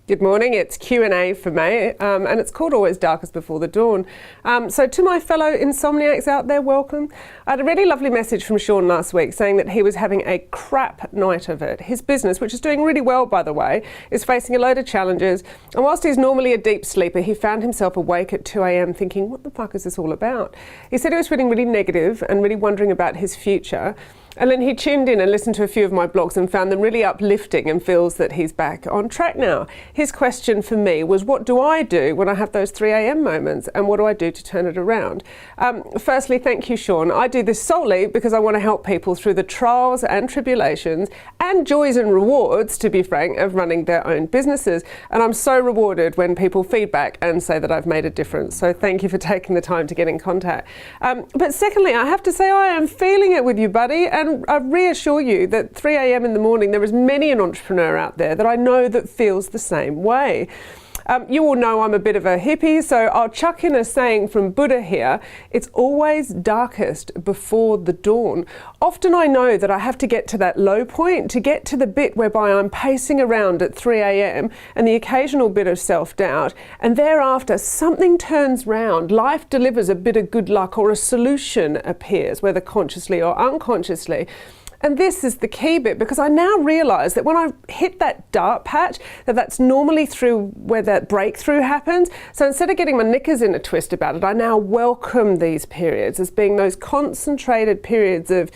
Good morning, it's Q&A for May, and it's called Always Darkest Before the Dawn. So to my fellow insomniacs out there, welcome. I had a really lovely message from Sean last week saying that he was having a crap night of it. His business, which is doing really well by the way, is facing a load of challenges, and whilst he's normally a deep sleeper, he found himself awake at 2 a.m. thinking, what the fuck is this all about? He said he was feeling really negative and really wondering about his future. And then he tuned in and listened to a few of my blogs and found them really uplifting and feels that he's back on track now. His question for me was, what do I do when I have those 3 a.m. moments, and what do I do to turn it around? Firstly, thank you, Sean. I do this solely because I want to help people through the trials and tribulations and joys and rewards, to be frank, of running their own businesses. And I'm so rewarded when people feedback and say that I've made a difference. So thank you for taking the time to get in contact. But secondly, I have to say I am feeling it with you, buddy. And I reassure you that 3 a.m. in the morning, there is many an entrepreneur out there that I know that feels the same way. You all know I'm a bit of a hippie, so I'll chuck in a saying from Buddha here: it's always darkest before the dawn. Often I know that I have to get to that low point to get to the bit whereby I'm pacing around at 3 a.m. and the occasional bit of self-doubt, and thereafter something turns round. Life delivers a bit of good luck, or a solution appears, whether consciously or unconsciously. And this is the key bit, because I now realise that when I hit that dark patch, that's normally through where that breakthrough happens. So instead of getting my knickers in a twist about it, I now welcome these periods as being those concentrated periods of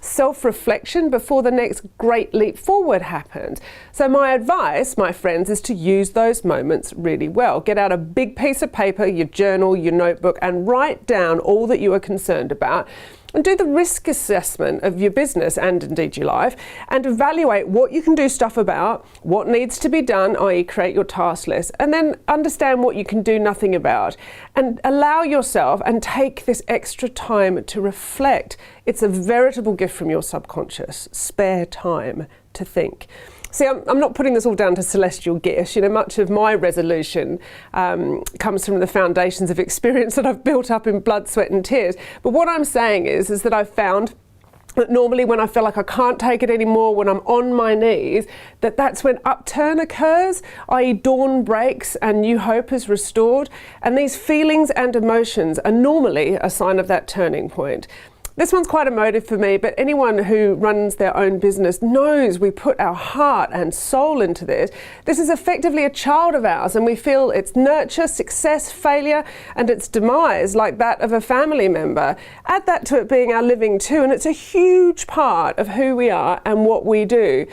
self-reflection before the next great leap forward happens. So my advice, my friends, is to use those moments really well. Get out a big piece of paper, your journal, your notebook, and write down all that you are concerned about. And do the risk assessment of your business and indeed your life, and evaluate what you can do stuff about, what needs to be done, i.e. create your task list, and then understand what you can do nothing about, and allow yourself and take this extra time to reflect. It's a veritable gift from your subconscious, spare time to think. See, I'm not putting this all down to celestial gifts. You know, much of my resolution comes from the foundations of experience that I've built up in blood, sweat and tears. But what I'm saying is that I've found that normally when I feel like I can't take it anymore, when I'm on my knees, that's when upturn occurs, i.e. dawn breaks and new hope is restored. And these feelings and emotions are normally a sign of that turning point. This one's quite emotive for me, but anyone who runs their own business knows we put our heart and soul into this. This is effectively a child of ours, and we feel its nurture, success, failure, and its demise like that of a family member. Add that to it being our living too, and it's a huge part of who we are and what we do.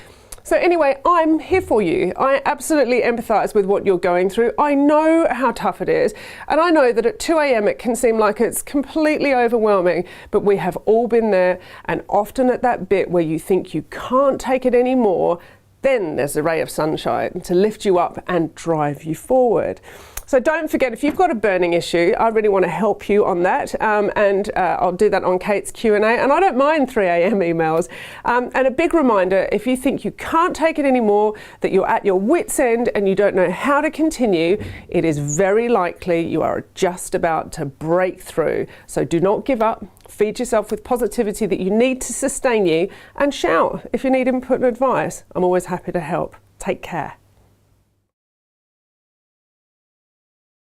So anyway, I'm here for you. I absolutely empathise with what you're going through. I know how tough it is. And I know that at 2 a.m. it can seem like it's completely overwhelming, but we have all been there. And often at that bit where you think you can't take it anymore, then there's a ray of sunshine to lift you up and drive you forward. So don't forget, if you've got a burning issue, I really want to help you on that, and I'll do that on Kate's Q&A, and I don't mind 3 a.m. emails. And a big reminder, if you think you can't take it anymore, that you're at your wit's end and you don't know how to continue, it is very likely you are just about to break through. So do not give up. Feed yourself with positivity that you need to sustain you, and shout if you need input and advice. I'm always happy to help. Take care.